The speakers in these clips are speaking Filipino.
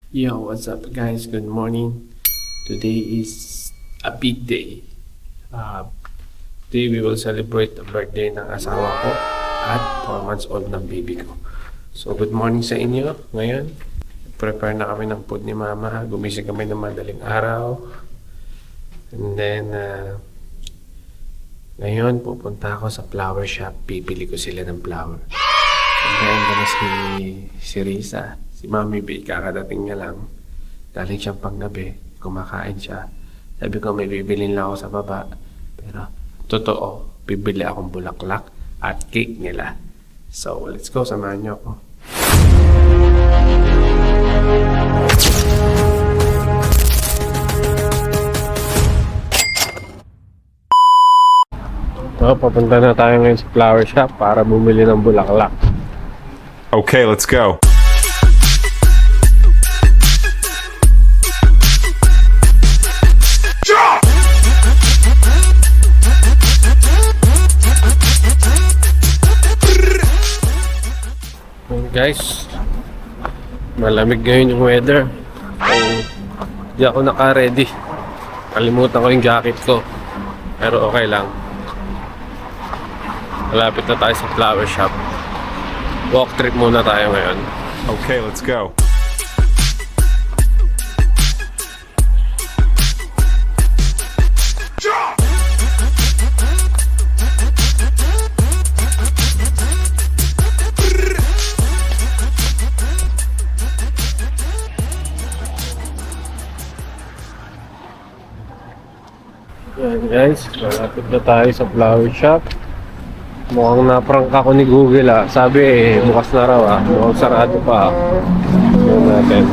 Yo, what's up guys? Good morning. Today is a big day. Today we will celebrate the birthday ng asawa ko at 4 months old ng baby ko. So good morning sa inyo. Ngayon, prepare na kami ng food ni mama. Gumising kami ng madaling araw. And then, ngayon pupunta ako sa flower shop. Pipili ko sila ng flower. And then, si Risa. Si Mami B, kakadating niya lang. Galing siyang panggabi, kumakain siya. Sabi ko may bibilin lang ako sa baba. Pero totoo, bibili akong bulaklak at cake nila. So let's go, samahan niyo ako. So, papunta na tayo ngayon sa flower shop para bumili ng bulaklak. Okay, let's go. Guys, malamig ngayon yung weather. So, di ako naka-ready. Kalimutan ko yung jacket ko. Pero okay lang. Malapit na tayo sa flower shop. Walk trip muna tayo ngayon. Okay, let's go. Yan guys, malapit na tayo sa flower shop. Mukhang naprank ako ni Google Sabi bukas na raw mukhang sarado pa Tignan natin.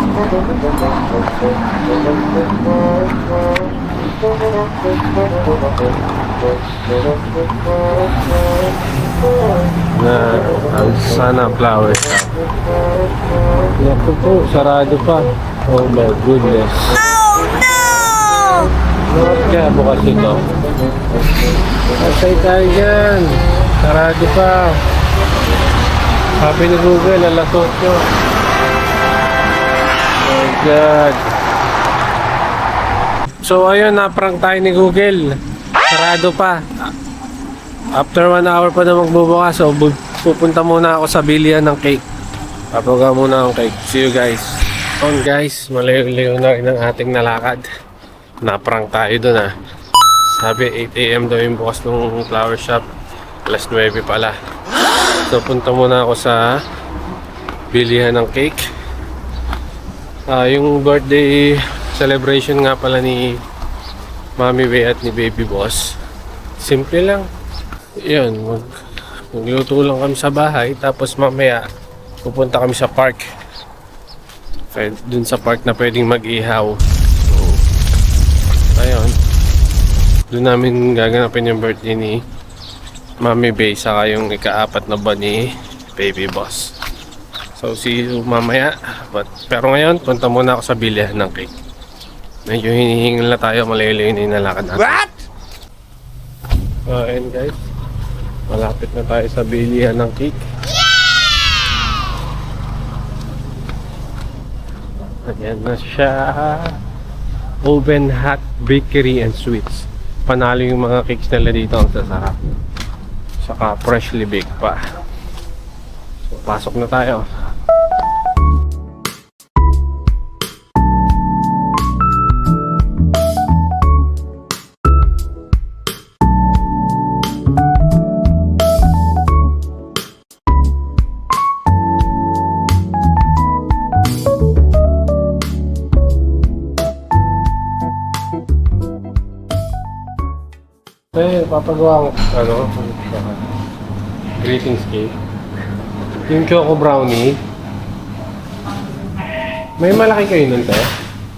Sana flower shop. Naku po, sarado pa. Oh my goodness. Bakit kaya bukas ito? Patay tayo dyan. Sarado pa. Sabi ni Google, alas 8. Oh my God. So ayun, naprank tayo ni Google. Sarado pa. After 1 hour pa na magbubukas. So pupunta muna ako sa bilihan ng cake. Papaga muna ang cake. See you guys. On guys, malayo-layo na rin ang ating nalakad. Naprank tayo dun Sabi 8 AM daw yung bukas ng flower shop. Alas 9 pala. So punta muna ako sa bilihan ng cake. Yung birthday celebration nga pala ni Mami Bey at ni Baby Boss. Simple lang. Yun, magluto lang kami sa bahay. Tapos mamaya pupunta kami sa park. Dun sa park na pwedeng mag-ihaw. Ayun, doon namin gaganapin yung birthday ni Mami Bey saka yung ika-4 na ba ni Baby Boss. So see you mamaya. Pero ngayon, punta muna ako sa bilihan ng cake. Medyo hinihingal na tayo, malayo-layo na yung nalakad natin. What? And guys, malapit na tayo sa bilihan ng cake. Ayan na siya. Oven Hot Bakery and Sweets. Panalo yung mga cakes nila dito, ang sasarap. Saka freshly baked pa. So pasok na tayo. Papagawa ko greetings cake. Yung choco brownie. May malaki kayo nun, te?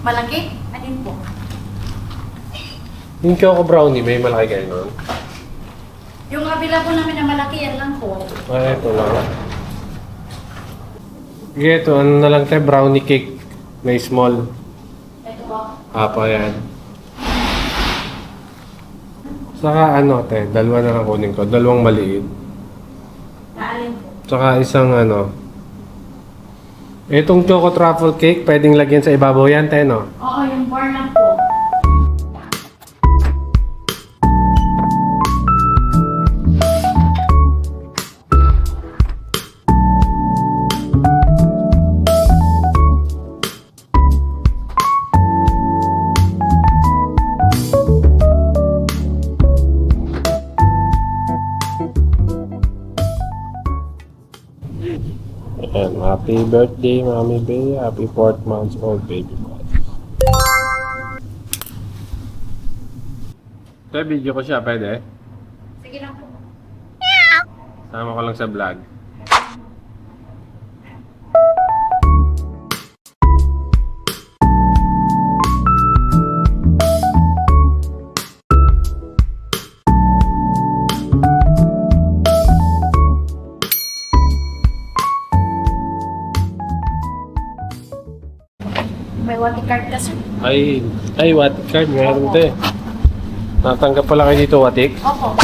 Malaki? Alin po? Yung choco brownie, may malaki kayo nun? Yung kabila po namin na malaki, yan lang po. Ito lang. Sige, ito. Ano na lang, te? Brownie cake. May small. Ito po. Apa yan. Saka te, dalawa na lang kunin ko. Dalawang maliit. Naalin po. Tsaka isang Itong choco truffle cake, pwedeng lagyan sa ibabaw yan, Teno. Oo, yung bar lang po. And happy birthday, Mami Bea. Happy 4th month old baby boy. Ito, video ko siya, pwede? Sige lang po. Sama ko lang sa vlog. May water card ka, sir? Ay, Watik card. Meron ito eh. Natanggap pala kayo dito, Watik. Opo.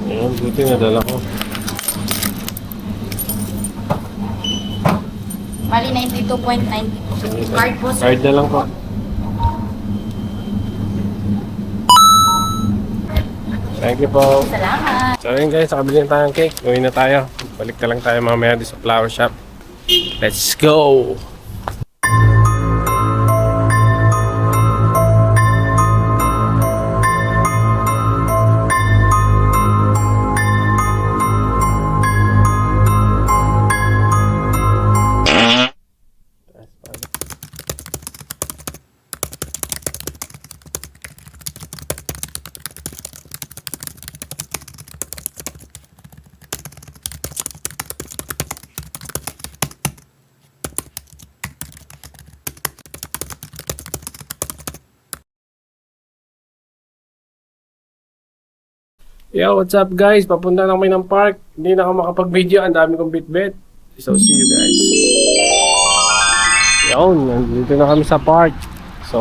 Ayan, buti nadala ko. Mali 92.90. Card po, sir. Card na lang po. Thank you po. Salamat. So ayun guys, nakabili na tayong cake. Gawin na tayo. Balik na lang tayo mamaya di sa flower shop. Let's go! Yo, what's up guys? Papunta lang kami ng park. Hindi na ako makapag-video. Ang dami kong bit-bit. So, see you guys. Yun, nandito na kami sa park. So,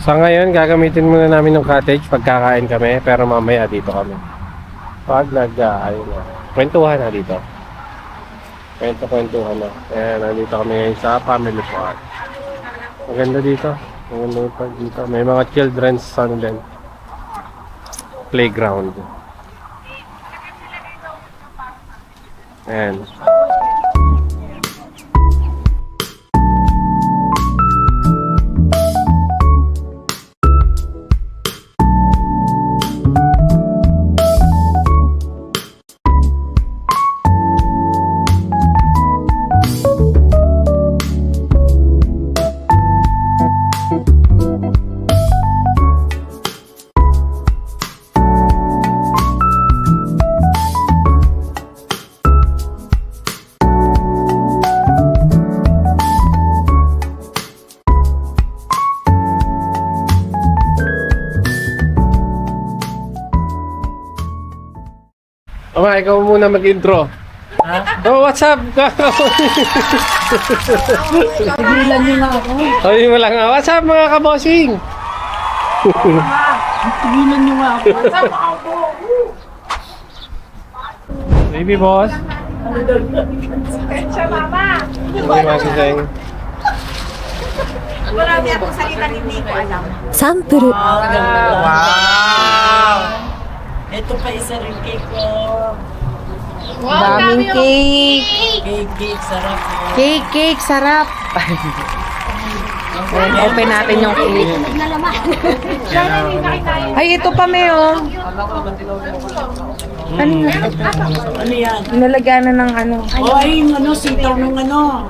sa ngayon, gagamitin muna namin ng cottage pagkakain kami. Pero mamaya dito kami. Pag ayun na. Kwentuhan na dito. Kwentuhan na. Ayan, nandito kami ngayon sa family park. Maganda dito. Maganda yung park dito. May mga children's ano din. Playground. Ayan. Ama, ikaw muna mag-intro. Ha? Oh, what's up? Tigilan niyo nga ako. Sabi mo lang, what's up mga kabosing? Tigilan niyo nga ako. What's up ako? Baby boss. Siya, mama. Hindi makising. Marami akong salita hindi ko alam. サンプル Wow! Ito pa isa rin cake ko. daming cake. Cake, sarap. Cake, sarap. Open natin yung cake. Ay, ito pa may oh. Ano Ano yan? Nalagyan na ng ano. Oh, ay, yung ano, sitaw ng ano.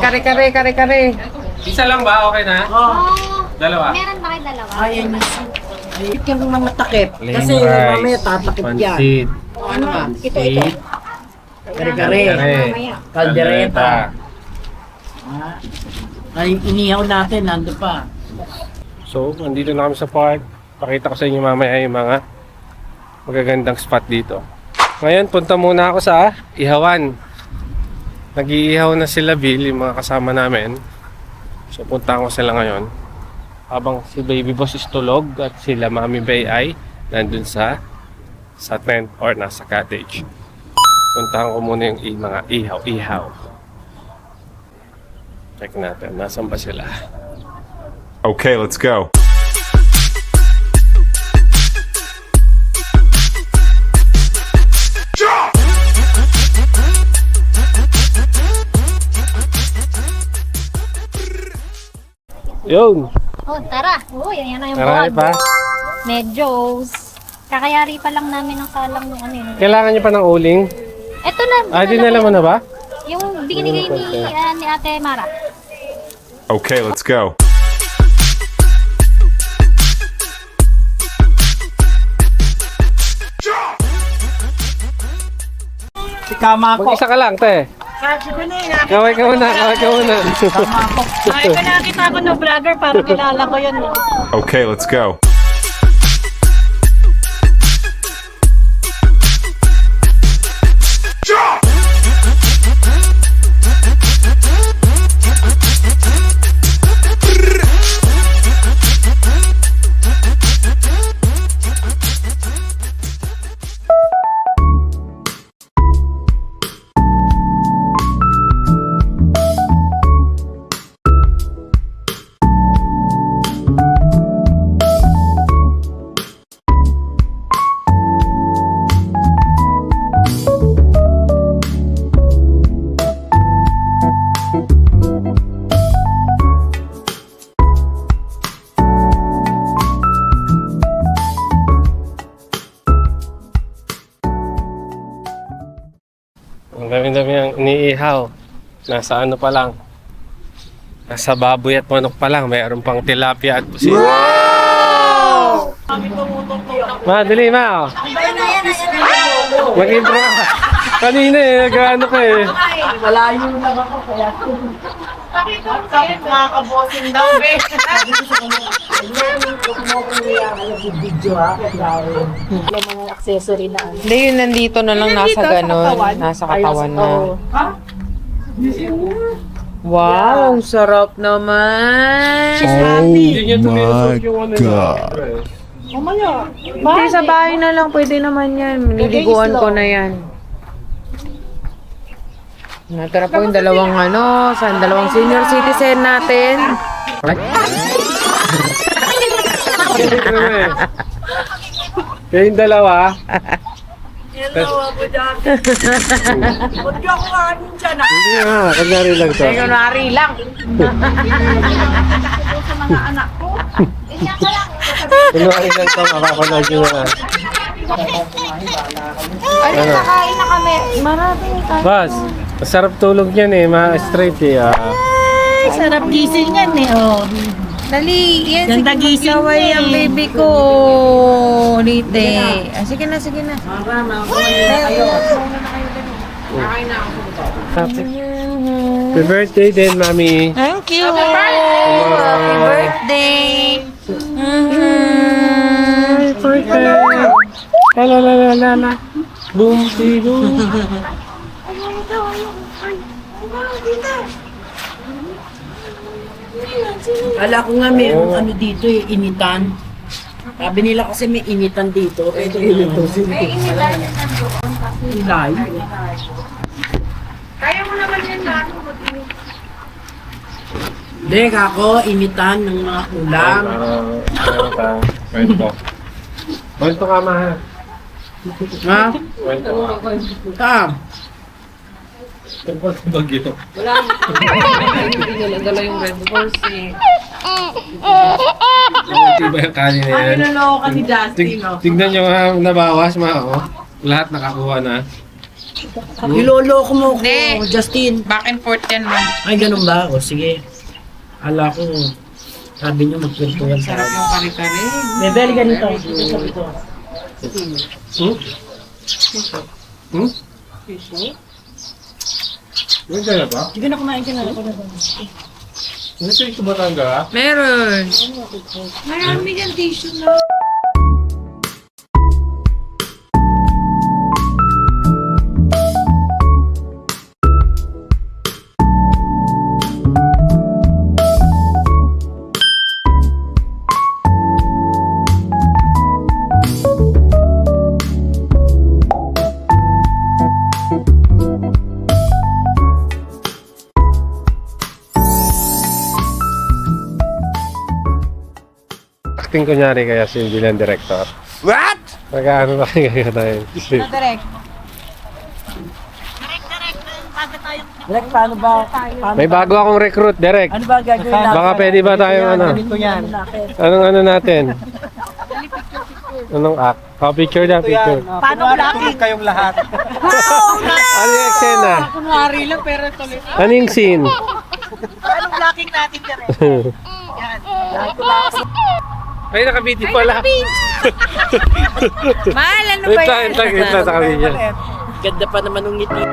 Kare-kare. Isa lang ba? Okay na? Oh, Dalawa? Meron ba kayo dalawa? ayan yung Ayun yung mga takip. Kasi Plain rice, mamaya tatakip yan. pansit, Ano ba? steak, Kare-kare. Mamaya. Kaldereta. Ah. Ay, inihaw natin, nando pa. So, nandito na kami sa park. Pakita ko sa inyo mamaya yung mga magagandang spot dito. Ngayon, punta muna ako sa Ihawan. Nag-iihaw na sila Bill, yung mga kasama namin. So, punta ko sila ngayon. Habang si Baby Boss is tulog at sila Mami Bay ay nandun sa tent or nasa cottage. So, Puntahan ko muna yung mga ihaw. Check natin, nasan ba sila? Okay, let's go. Yun! Oh, tara. Oh, yan na yung Marami pa. Medyo. Kakayari pa lang namin ng salang ng ano yun. Kailangan niyo pa ng uling? Eto na. Dinala mo na ba? Yung binigay ni Ate Mara. Okay, let's go. Si Kama ko. Mag-isa ka lang, te. Kaway ka muna. Ay, ko nakita ko no vlogger para kilala ko yun. Okay, let's go. Ang dami-dami ang iniihaw. Nasa ano pa lang. Nasa baboy at manok pa lang. Mayroon pang tilapia at pusit. Wow! Madali, ma. Oh. Mag-intro ka. Kanina nag-ano ka eh. Malayo na ba ko kaya? Sakit mga kabosing daw, be. Video ha, mga accessory na. Hindi, yun nandito na lang nasa ganon. Nasa katawan na. Wow, ang sarap naman. Hindi niya tumilusok yung ano niya. Hindi, sa bahay na lang. Pwede naman yan. Niliguan ko na yan. Natira po yung dalawang dalawang senior citizen natin. Kayong dalawa. Hindi nga, kanyari lang to. Kunwari lang. Kanyari lang to, makapanood nyo na. Ay, nakain na kami. Maraming kain. Boss, masarap tulog yan eh, ma-straight eh. Sarap gising yan eh, oh. Dali, yan. Ganda gising Kaway niya ang eh. baby ko. Ulite. Sige na. Happy birthday din, mami. Thank you. Happy birthday. La. Boom, boom. Kala ko nga may ano dito eh, initan. Sabi nila kasi may initan dito. Ito initan. May initan yan nandoon. Ilay. Kaya mo naman yan na. Hindi, kako, initan ng mga ulam. Kwento ka, ma. Ha? Kwento ka. Kam. Tungkol sa bagyo. Dala yung Red Bulls eh. Diba yung kanin na Ay, yan? naloko ka ni Justin, no? Tignan nyo ha, nabawas, ma. Oh. Lahat nakakuha na. Niloloko mo ko, Hindi. Justin. Back and forth yan, man. Ay, ganun ba? O, sige. Ala ko, sabi niyo magkwentuhan sa Sarap yung kare-kare. Bebel, ganito. Sabi ko. May dala ba? Sige na, kumain ka na. Ako na ba? Ito yung tumatangga. Meron. Marami yan tissue na. mag-acting kunyari kaya si bilang director. What? Nag-ano na kaya tayo. Direk, paano ba? May bago akong recruit, Derek. Ano ba gagawin natin? Baka pwede ba tayong ano? Anong ano natin? Anong act? Oh, picture na, picture. Paano blocking? Kayong lahat. Ano yung eksena? Kunwari lang pero tuloy. Ano yung scene? Anong blocking natin, Direk? Ay, nakabiti pala. Mahal, ano ba Wait lang, yan? wait lang sa kanya. Ganda pa naman ng ngiti.